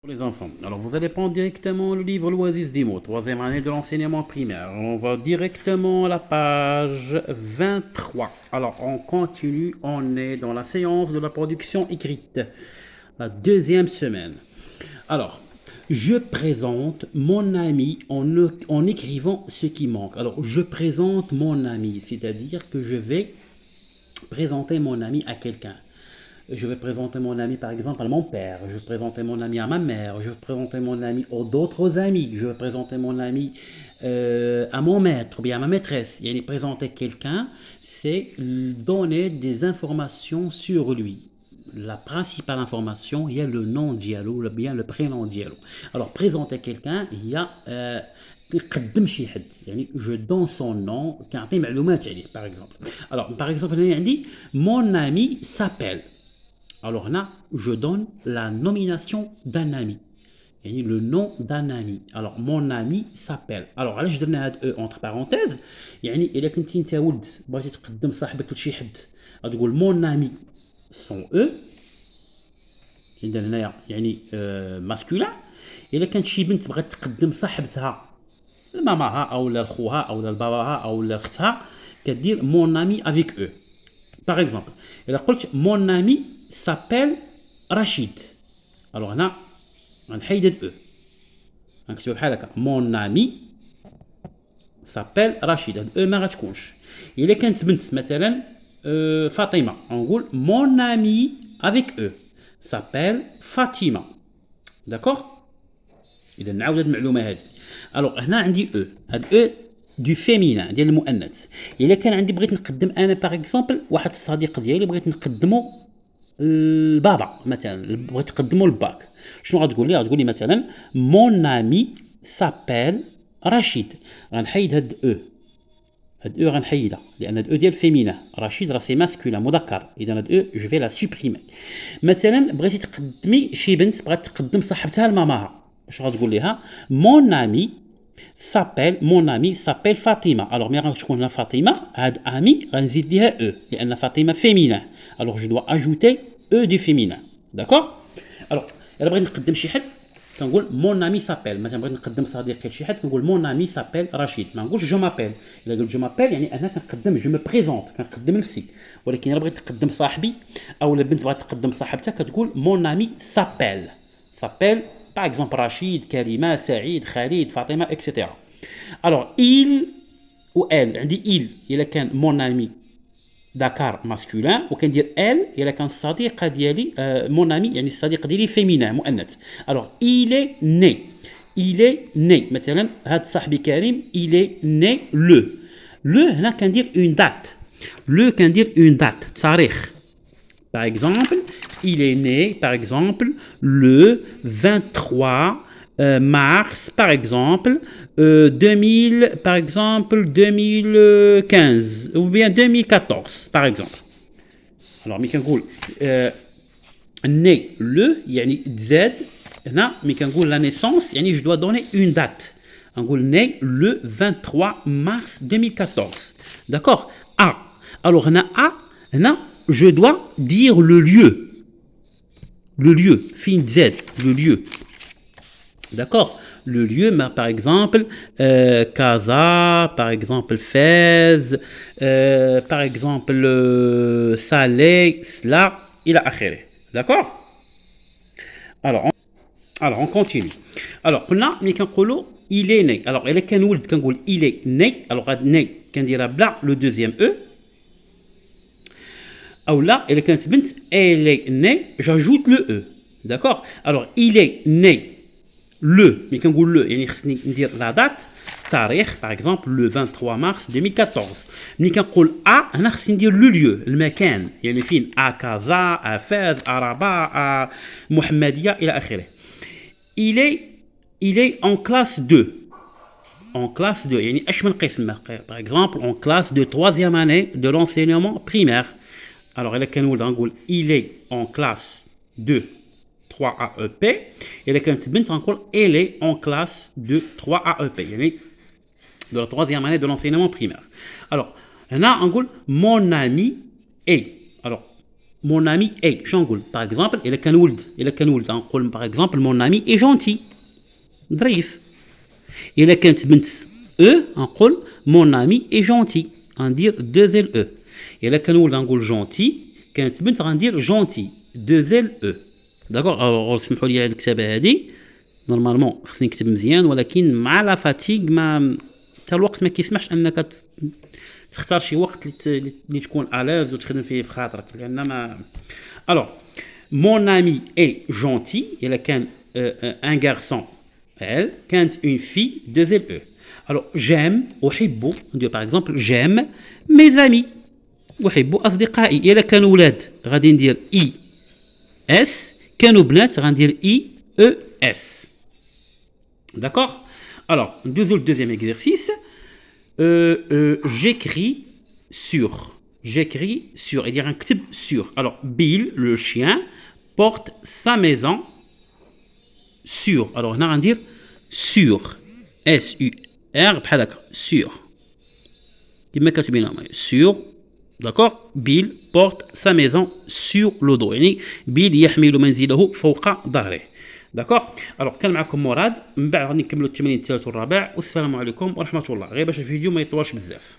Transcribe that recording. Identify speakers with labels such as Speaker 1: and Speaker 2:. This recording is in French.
Speaker 1: Pour les enfants. Alors, vous allez prendre directement le livre L'Oasis des mots, troisième année de l'enseignement primaire. On va directement à la page 23. Alors, on continue, on est dans la séance de la production écrite, la deuxième semaine. Alors, je présente mon ami en écrivant ce qui manque. Alors, je présente mon ami, c'est-à-dire que je vais présenter mon ami à quelqu'un. Je vais présenter mon ami par exemple à mon père, je vais présenter mon ami à ma mère, je vais présenter mon ami aux d'autres amis, je vais présenter mon ami à mon maître ou bien à ma maîtresse. Il y a présenter quelqu'un, c'est donner des informations sur lui. La principale information, il y a le nom dialogue, ou bien le prénom dialogue. Alors, présenter quelqu'un, il y a نقدم شي حد يعني je donne son nom كنعطي معلومات عليه par exemple. Alors par exemple هنا عندي mon ami s'appelle. Alors là, je donne la nomination d'un ami. يعني le nom d'un ami. Alors mon ami s'appelle. Alors علاش درنا هاد او entre parenthèses يعني الا كنتي انت ولد بغيتي تقدم صاحبك لشي حد غتقول mon ami son e عندنا هنايا يعني ماسكولين. الا كانت شي بنت بغات تقدم صاحبتها لماماها او لخوها او لباباها او لاختها كدير mon ami avec eux. Par exemple, الا قلت mon ami s'appelle Rachid. Alors هنا غنحيد هاد او غنكتبها بحال هكا mon ami s'appelle Rachid. هاد او ما غتكونش. الا كانت بنت مثلا فاطمه غنقول mon ami avec eux s'appelle Fatima. D'accord. اذا نعاود هاد المعلومه هذه. الوغ هنا عندي او هاد او دو فيمينا ديال المؤنث. الا كان عندي بغيت نقدم انا باغ اكزومبل واحد الصديق ديالي بغيت نقدمو البابا مثلا بغيت نقدمو لباك شنو غتقول لي؟ غتقول لي مثلا مون امي سابيل رشيد. غنحيد هاد او هاد او غنحيدها لان هاد او ديال فيمينا رشيد راه سي ماسكولين مذكر. اذا هاد او جو في لا سوبريمي. مثلا بغيتي تقدمي شي بنت بغات تقدم صاحبتها لماماها اش غتقول ليها؟ مون امي سابيل فاطمه. الوغ ملي غتكون هنا فاطمه هاد امي غنزيد ليها او لان فاطمه فيمينا. الوغ جو دوا اجوتي او دو فيمينا. داكوغ. الوغ الا بغيت نقدم شي حد كنقول مون امي سابيل. مثلا بغيت نقدم صديقي لشي حد كنقول مون امي سابيل رشيد. ما نقولش جو مابيل. الا قلت جو مابيل يعني انا كنقدم جو مي بريزونت كنقدم نفسي. ولكن الا بغيت نقدم صاحبي او البنت بغات تقدم صاحبتها كتقول مون امي سابيل par exemple Rachid, Karima, Saïd, Khalid, Fatima, etc. Alors, il ou elle, on dit il est mon ami ذكر masculin وكان دير elle il est صديقة ديالي mon ami يعني الصديق ديالي féminin مؤنث. Alors, il est né مثلا هاد صاحبي كريم il est né le هنا كندير une date. le كندير une date تاريخ. Par exemple, il est né, par exemple, le 23 mars, par exemple, 2000, par exemple, 2015, ou bien 2014, par exemple. Alors, mais quand on né le, يعني تزاد هنا مي كنقول la naissance يعني je dois donner une date. نقول né le 23 mars 2014. D'accord. A. Alors هنا A هنا je dois dire le lieu. Le lieu, fin Z, le lieu. D'accord. Le lieu, par exemple, Casa, par exemple, Fez, par exemple, Salé, Sla, il a akhéré. D'accord. Alors, on continue. Alors, on a, mais il est né. Alors, il est né. Alors, né, quand il y a le deuxième E. Ou là, elle est née, j'ajoute le E. D'accord. Alors, il est né le, mais quand on le, il y a la date, tarikh, par exemple, le 23 mars 2014. Mais quand on a, on a dire le lieu, le makan, il y a fin à Kaza, à Fez, à Rabat, à Mohammedia, et à akhiré. Il est en classe 2. En classe 2, يعني ايش من قسم par exemple en classe de 3e année de l'enseignement primaire. Alors, il est en classe de 3 AEP. Et elle est en classe de 3 AEP. De la 3e année de l'enseignement primaire. Alors, on a mon ami est. Alors, mon ami est شنو نقول par exemple إلا كان ولد نقول par exemple mon ami est gentil ظريف. إلا كانت بنت نقول mon ami est gentil غندير 2 L E. إلا كان ولد نقول gentil كانت بنت غندير gentil 2 L E. داكوغ. الوغ سمحوا لي هاد الكتابه هادي نورمالمون خصني نكتب مزيان ولكن مع لا فاتيغ ما حتى الوقت ما كيسمحش انك تختار شي وقت اللي تكون الاز وتخدم فيه في خاطرك لان ما الوغ mon ami est gentil الا كان un garçon elle كانت une fille 2 L E. alors j'aime احب ندير par exemple j'aime mes amis احب اصدقائي. الا كانوا ولاد غادي ندير اي اس كانوا بنات غندير اي او اس. D'accord. Alors, le deuxième exercice. J'écris sur. J'écris sur. Il y a un type sur. Alors, Bill, le chien, porte sa maison sur. Alors, on a à dire sur. S-U-R. Sur. Sur. D'accord. Bill porte sa maison sur le dos. يعني Bill يحمل منزله فوق ظهره. داكوغ. الوغ كان معكم مراد، من بعد غادي نكملوا التمرين الثالث والرابع، والسلام عليكم ورحمه الله. غير باش الفيديو ما يطولش بزاف.